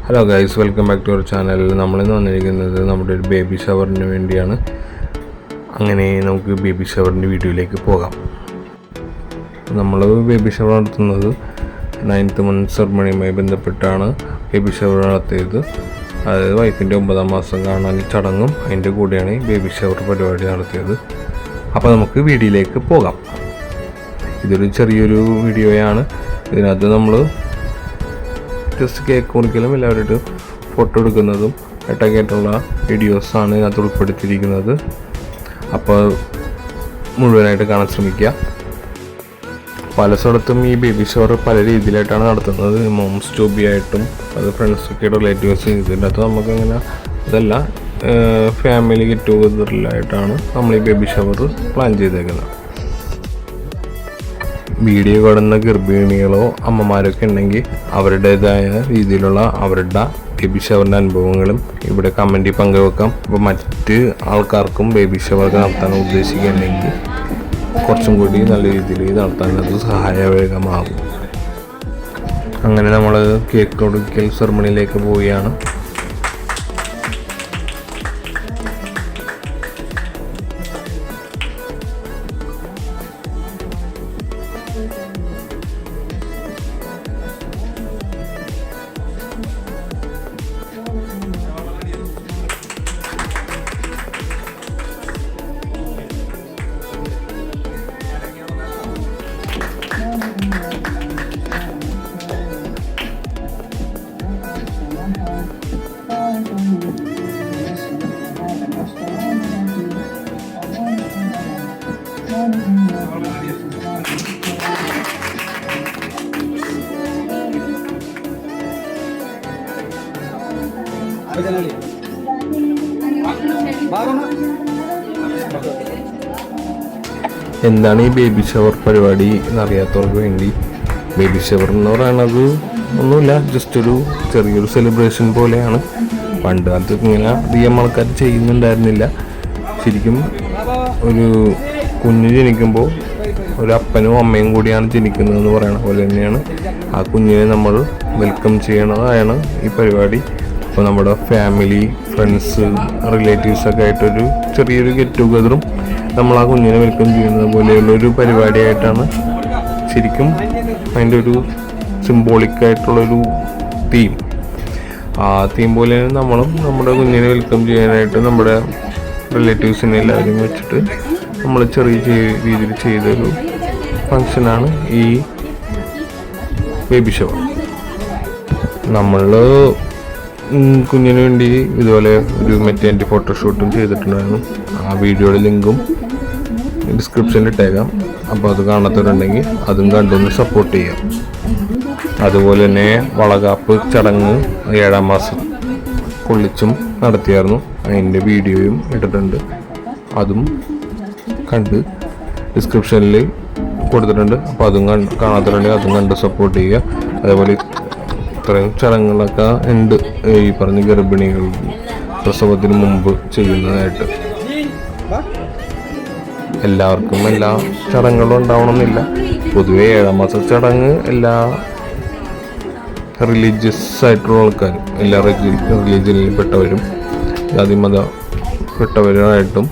Hello guys, welcome back to our channel. നമ്മളിന്ന് വന്നിരിക്കുന്നത് നമ്മുടെ ഒരു ബേബി ഷവറിന് വേണ്ടിയാണ്. അങ്ങനെ നമുക്ക് ബേബി ഷവറിൻ്റെ വീഡിയോയിലേക്ക് പോകാം. നമ്മൾ ബേബി ഷവർ നടത്തുന്നത് 9th month സെറമണിയുമായി ബന്ധപ്പെട്ടാണ് ബേബി ഷവർ നടത്തിയത്. അതായത് വൈഫിൻ്റെ 9ാം മാസം കാണാൻ ചടങ്ങും അതിൻ്റെ കൂടെയാണ് ഈ ബേബി ഷവർ പരിപാടി നടത്തിയത്. അപ്പോൾ നമുക്ക് വീഡിയോയിലേക്ക് പോകാം. ഇതൊരു ചെറിയൊരു വീഡിയോയാണ്. ഇതിനകത്ത് നമ്മൾ ജസ്റ്റ് കേക്ക് മുറിക്കലും എല്ലാവരും ഫോട്ടോ എടുക്കുന്നതും ഒക്കെ ആയിട്ടുള്ള വീഡിയോസാണ് ഇതിനകത്ത് ഉൾപ്പെടുത്തിയിരിക്കുന്നത്. അപ്പോൾ മുഴുവനായിട്ട് കാണാൻ ശ്രമിക്കുക. പല സ്ഥലത്തും ഈ ബേബി ഷവർ പല രീതിയിലായിട്ടാണ് നടത്തുന്നത്. മോംസ് ടു ബി ആയിട്ടും അത് ഫ്രണ്ട്സൊക്കെ റിലേറ്റീവ്സ് ഇതിൻ്റെ അകത്ത് നമുക്കങ്ങനെ ഇതല്ല, ഫാമിലി ഗെറ്റ് ടുഗദറിലായിട്ടാണ് നമ്മൾ ഈ ബേബി ഷവർ പ്ലാൻ ചെയ്തേക്കുന്നത്. വീഡിയോ കാണുന്ന ഗർഭിണികളോ അമ്മമാരൊക്കെ ഉണ്ടെങ്കിൽ അവരുടേതായ രീതിയിലുള്ള അവരുടെ ബേബി ഷവറിൻ്റെ അനുഭവങ്ങളും ഇവിടെ കമൻറ്റിൽ പങ്കുവെക്കാം. അപ്പോൾ മറ്റ് ആൾക്കാർക്കും ബേബി ഷവർ നടത്താൻ ഉദ്ദേശിക്കുന്നുണ്ടെങ്കിൽ കുറച്ചും കൂടി നല്ല രീതിയിൽ നടത്താൻ അത് സഹായകമാകും. അങ്ങനെ നമ്മൾ കേക്ക് കൊടുക്കൽ സെറമണിയിലേക്ക് പോവുകയാണ്. എന്താണ് ഈ ബേബി ഷവർ പരിപാടി എന്നറിയാത്തവർക്ക് വേണ്ടി, ബേബി ഷവർ എന്ന് പറയുന്നത് ഒന്നുമില്ല, ജസ്റ്റ് ഒരു ചെറിയൊരു സെലിബ്രേഷൻ പോലെയാണ്. പണ്ട് കാലത്ത് ഇങ്ങനെ അധികം ആൾക്കാർ ചെയ്യുന്നുണ്ടായിരുന്നില്ല. ശരിക്കും ഒരു കുഞ്ഞ് ജനിക്കുമ്പോൾ ഒരു അപ്പനും അമ്മയും കൂടിയാണ് ജനിക്കുന്നതെന്ന് പറയുന്ന പോലെ തന്നെയാണ് ആ കുഞ്ഞിനെ നമ്മൾ വെൽക്കം ചെയ്യണതാണ് ഈ പരിപാടി. അപ്പോൾ നമ്മുടെ ഫാമിലി, ഫ്രണ്ട്സ്, റിലേറ്റീവ്സൊക്കെ ആയിട്ടൊരു ചെറിയൊരു ഗെറ്റ് ടുഗദറും നമ്മൾ ആ കുഞ്ഞിനെ വെൽക്കം ചെയ്യുന്നത് പോലെയുള്ളൊരു പരിപാടിയായിട്ടാണ് ശരിക്കും അതിൻ്റെ ഒരു സിംബോളിക്കായിട്ടുള്ളൊരു തീം. ആ തീം പോലെ നമ്മളും നമ്മുടെ കുഞ്ഞിനെ വെൽക്കം ചെയ്യാനായിട്ട് നമ്മുടെ റിലേറ്റീവ്സിനെ എല്ലാവരും വെച്ചിട്ട് നമ്മൾ ചെറിയ രീതിയിൽ ചെയ്തൊരു ഫങ്ഷനാണ് ഈ ബേബി ഷവർ. നമ്മൾ കുഞ്ഞിന് വേണ്ടി ഇതുപോലെ ഒരു മെറ്റേണിറ്റി ഫോട്ടോഷൂട്ടും ചെയ്തിട്ടുണ്ടായിരുന്നു. ആ വീഡിയോയുടെ ലിങ്കും ഡിസ്ക്രിപ്ഷനിൽ ഇട്ടേക്കാം. അപ്പോൾ അത് കാണാത്തവരുണ്ടെങ്കിൽ അതും കണ്ടൊന്ന് സപ്പോർട്ട് ചെയ്യാം. അതുപോലെ തന്നെ വളകാപ്പ് ചടങ്ങ് 7ാം മാസം കൊള്ളിച്ചും നടത്തിയായിരുന്നു. അതിൻ്റെ വീഡിയോയും ഇട്ടിട്ടുണ്ട്. അതും കണ്ട് ഡിസ്ക്രിപ്ഷനിൽ കൊടുത്തിട്ടുണ്ട്. അപ്പോൾ അതും കാണാത്തവരുണ്ടെങ്കിൽ അതും കണ്ട് സപ്പോർട്ട് ചെയ്യുക. അതേപോലെ ഇത്രയും ചടങ്ങുകളൊക്കെ ഉണ്ട് ഈ പറഞ്ഞ ഗർഭിണികൾ പ്രസവത്തിന് മുമ്പ് ചെയ്യുന്നതായിട്ട്. എല്ലാവർക്കും എല്ലാ ചടങ്ങുകളും ഉണ്ടാവണമെന്നില്ല. പൊതുവേ 7ാം മാസ ചടങ്ങ് എല്ലാ റിലീജിയസ് ആയിട്ടുള്ള ആൾക്കാരും, എല്ലാ റിലീജിയനിൽ പെട്ടവരും ജാതിമതപ്പെട്ടവരുമായിട്ടും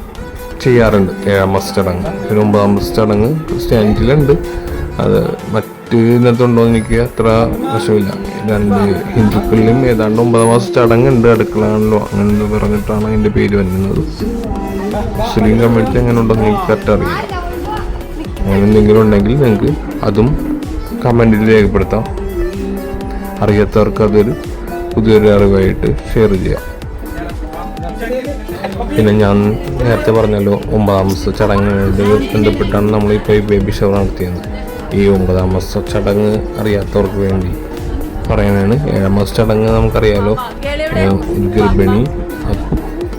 ചെയ്യാറുണ്ട് 7ാം മാസ ചടങ്ങ്. പിന്നെ 9ാം മാസ ചടങ്ങ് ക്രിസ്ത്യാനിറ്റിയിലുണ്ട്. അത് മറ്റ് ഇതിനകത്തുണ്ടോ എന്ന് എനിക്ക് അത്ര വശമില്ല. 2 ഹിന്ദുക്കളിലും ഏതാണ്ട് 9ാം മാസ ചടങ്ങുണ്ട്, അടുക്കളാണല്ലോ അങ്ങനെ പറഞ്ഞിട്ടാണ് അതിൻ്റെ പേര് വരുന്നത്. മുസ്ലിം കമ്മ്യൂണിറ്റി അങ്ങനെ ഉണ്ടോയെന്ന് എനിക്ക് കറക്റ്റ് അറിയില്ല. അങ്ങനെ എന്തെങ്കിലും ഉണ്ടെങ്കിൽ നിങ്ങൾക്ക് അതും കമൻറ്റിൽ രേഖപ്പെടുത്താം. അറിയാത്തവർക്ക് അതൊരു പുതിയൊരു അറിവായിട്ട് ഷെയർ ചെയ്യാം. പിന്നെ ഞാൻ നേരത്തെ പറഞ്ഞല്ലോ 9ാം മാസ ചടങ്ങുമായിട്ട് ബന്ധപ്പെട്ടാണ് നമ്മളിപ്പോൾ ഈ ബേബി ഷവർ നടത്തിയത്. ഈ 9ാം മാസ ചടങ്ങ് അറിയാത്തവർക്ക് വേണ്ടി പറയാനാണ്. 7ാം മാസ ചടങ്ങ് നമുക്കറിയാലോ, ഗർഭിണി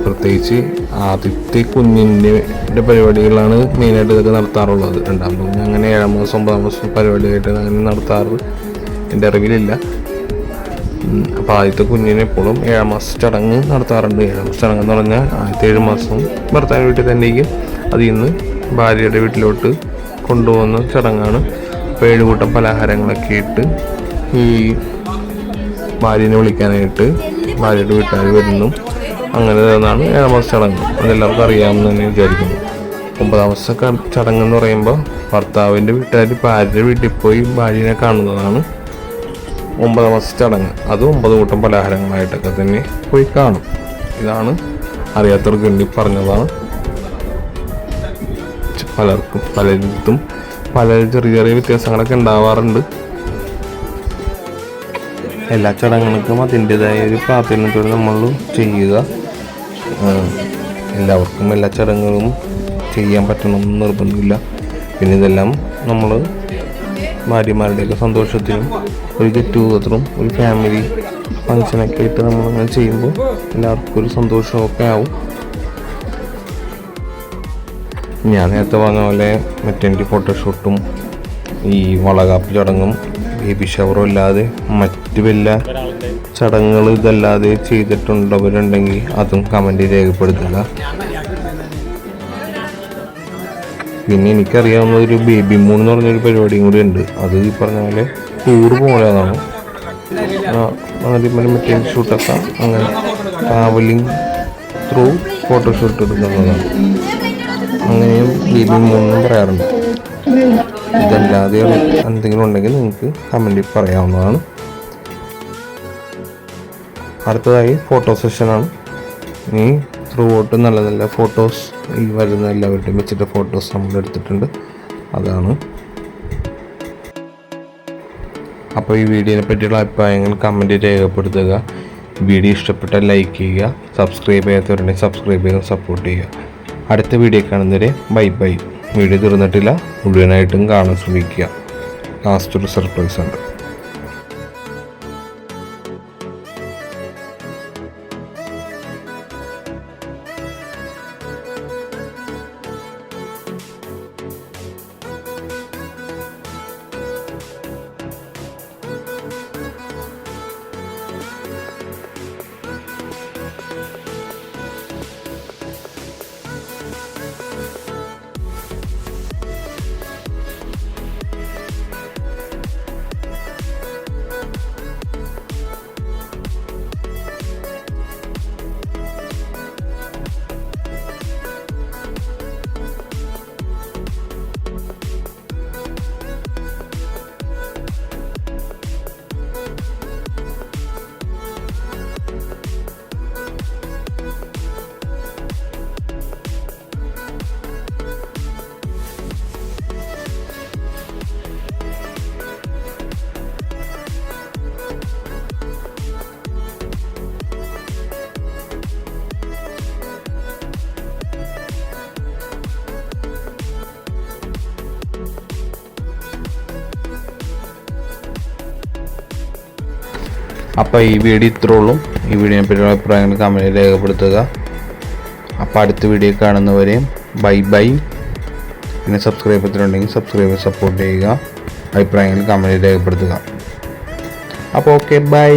പ്രത്യേകിച്ച് ആദ്യത്തെ കുഞ്ഞിൻ്റെ പരിപാടികളാണ് മെയിനായിട്ട് ഇതൊക്കെ നടത്താറുള്ളത്. 2ാം കുഞ്ഞ് അങ്ങനെ 7ാം മാസം 9ാം മാസം പരിപാടിയായിട്ട് അങ്ങനെ നടത്താറ് എൻ്റെ അറിവിലില്ല. അപ്പോൾ ആദ്യത്തെ കുഞ്ഞിനെ എപ്പോഴും 7ാം മാസ ചടങ്ങ് നടത്താറുണ്ട്. 7ാം മാസ ചടങ്ങ് എന്ന് പറഞ്ഞാൽ ആദ്യത്തെ 7 മാസം ഭർത്താവിൻ്റെ വീട്ടിൽ തന്നെയും അതിൽ നിന്ന് ഭാര്യയുടെ വീട്ടിലോട്ട് കൊണ്ടുപോകുന്ന ചടങ്ങാണ്. അപ്പോൾ 7 കൂട്ടം പലഹാരങ്ങളൊക്കെ ഇട്ട് ഈ ഭാര്യനെ വിളിക്കാനായിട്ട് ഭാര്യയുടെ വീട്ടുകാർ വരുന്നു. അങ്ങനെ എന്നാണ് 7-ാം മാസ ചടങ്ങ്. അതെല്ലാവർക്കും അറിയാമെന്ന് തന്നെ വിചാരിക്കുന്നു. 9-ാം മാസ ചടങ്ങ് എന്ന് പറയുമ്പോൾ ഭർത്താവിൻ്റെ വീട്ടുകാർ ഭാര്യയുടെ വീട്ടിൽ പോയി ഭാര്യനെ കാണുന്നതാണ് 9-ാം മാസ ചടങ്ങ്. അത് 9 കൂട്ടം പലഹാരങ്ങളായിട്ടൊക്കെ തന്നെ പോയി കാണും. ഇതാണ് അറിയാത്തവർക്ക് വേണ്ടി പറഞ്ഞതാണ്. പലരിടത്തും പല ചെറിയ ചെറിയ വ്യത്യാസങ്ങളൊക്കെ ഉണ്ടാവാറുണ്ട്. എല്ലാ ചടങ്ങുകൾക്കും അതിൻ്റെതായ ഒരു പ്രാധാന്യത്തോടെ നമ്മൾ ചെയ്യുക. എല്ലാവർക്കും എല്ലാ ചടങ്ങുകളും ചെയ്യാൻ പറ്റണമെന്ന് നിർബന്ധമില്ല. പിന്നെ ഇതെല്ലാം നമ്മൾ ഭാര്യമാരുടെയൊക്കെ സന്തോഷത്തിനും ഒരു ഗെറ്റ് ടുഗദറും ഒരു ഫാമിലി ഫങ്ഷനൊക്കെ ആയിട്ട് നമ്മളിങ്ങനെ ചെയ്യുമ്പോൾ എല്ലാവർക്കും ഒരു സന്തോഷമൊക്കെ ആവും. ഞാൻ നേരത്തെ പറഞ്ഞ പോലെ മെറ്റർനിറ്റി ഫോട്ടോഷൂട്ടും ഈ വളകാപ്പ് ചടങ്ങും ബേബി ഷവറും അല്ലാതെ മറ്റ് വല്ല ചടങ്ങുകൾ ഇതല്ലാതെ ചെയ്തിട്ടുള്ളവരുണ്ടെങ്കിൽ അതും കമൻറ്റ് രേഖപ്പെടുത്തുക. പിന്നെ എനിക്കറിയാവുന്ന ഒരു ബേബി മൂൺ എന്ന് പറഞ്ഞൊരു പരിപാടിയും കൂടി ഉണ്ട്. അത് ഈ പറഞ്ഞ പോലെ ടൂർ പോലെയാണ്. അതേപോലെ മെറ്റർനിറ്റി ഷൂട്ടൊക്കെ അങ്ങനെ ട്രാവലിംഗ് ത്രൂ ഫോട്ടോഷൂട്ട് എടുക്കുന്നതാണ്. അങ്ങനെയും ബേബി മൂന്നും പറയാറുണ്ട്. ഇതല്ലാതെ എന്തെങ്കിലും ഉണ്ടെങ്കിൽ നിങ്ങൾക്ക് കമൻറ്റിൽ പറയാവുന്നതാണ്. അടുത്തതായി ഫോട്ടോ സെഷനാണ്. ഇനി ത്രൂ ഔട്ട് നല്ല നല്ല ഫോട്ടോസ് ഈ വരുന്ന എല്ലാവരുടെയും വെച്ചിട്ട് ഫോട്ടോസ് നമ്മൾ എടുത്തിട്ടുണ്ട്. അതാണ്. അപ്പോൾ ഈ വീഡിയോനെ പറ്റിയുള്ള അഭിപ്രായങ്ങൾ കമൻറ്റ് രേഖപ്പെടുത്തുക. വീഡിയോ ഇഷ്ടപ്പെട്ടാൽ ലൈക്ക് ചെയ്യുക. സബ്സ്ക്രൈബ് ചെയ്യാത്തവരുണ്ടെങ്കിൽ സബ്സ്ക്രൈബ് ചെയ്ത് സപ്പോർട്ട് ചെയ്യുക. അടുത്ത വീഡിയോ കാണുന്നവരെ ബൈ ബൈ. വീഡിയോ തീർന്നിട്ടില്ല, മുഴുവനായിട്ടും കാണാൻ ശ്രമിക്കുക. ലാസ്റ്റ് ഒരു സർപ്രൈസ് ഉണ്ട്. അപ്പോൾ ഈ വീഡിയോ ഇത്രേ ഉള്ളൂ. ഈ വീഡിയോനെ പറ്റിയുള്ള അഭിപ്രായങ്ങൾ കമൻറ്റിൽ രേഖപ്പെടുത്തുക. അപ്പോൾ അടുത്ത വീഡിയോ കാണുന്നവരെയും ബൈ ബൈ. പിന്നെ സബ്സ്ക്രൈബ് ചെയ്തിട്ടുണ്ടെങ്കിൽ സബ്സ്ക്രൈബ് സപ്പോർട്ട് ചെയ്യുക. അഭിപ്രായങ്ങൾ കമൻറ്റിൽ രേഖപ്പെടുത്തുക. അപ്പോൾ ഓക്കെ ബൈ.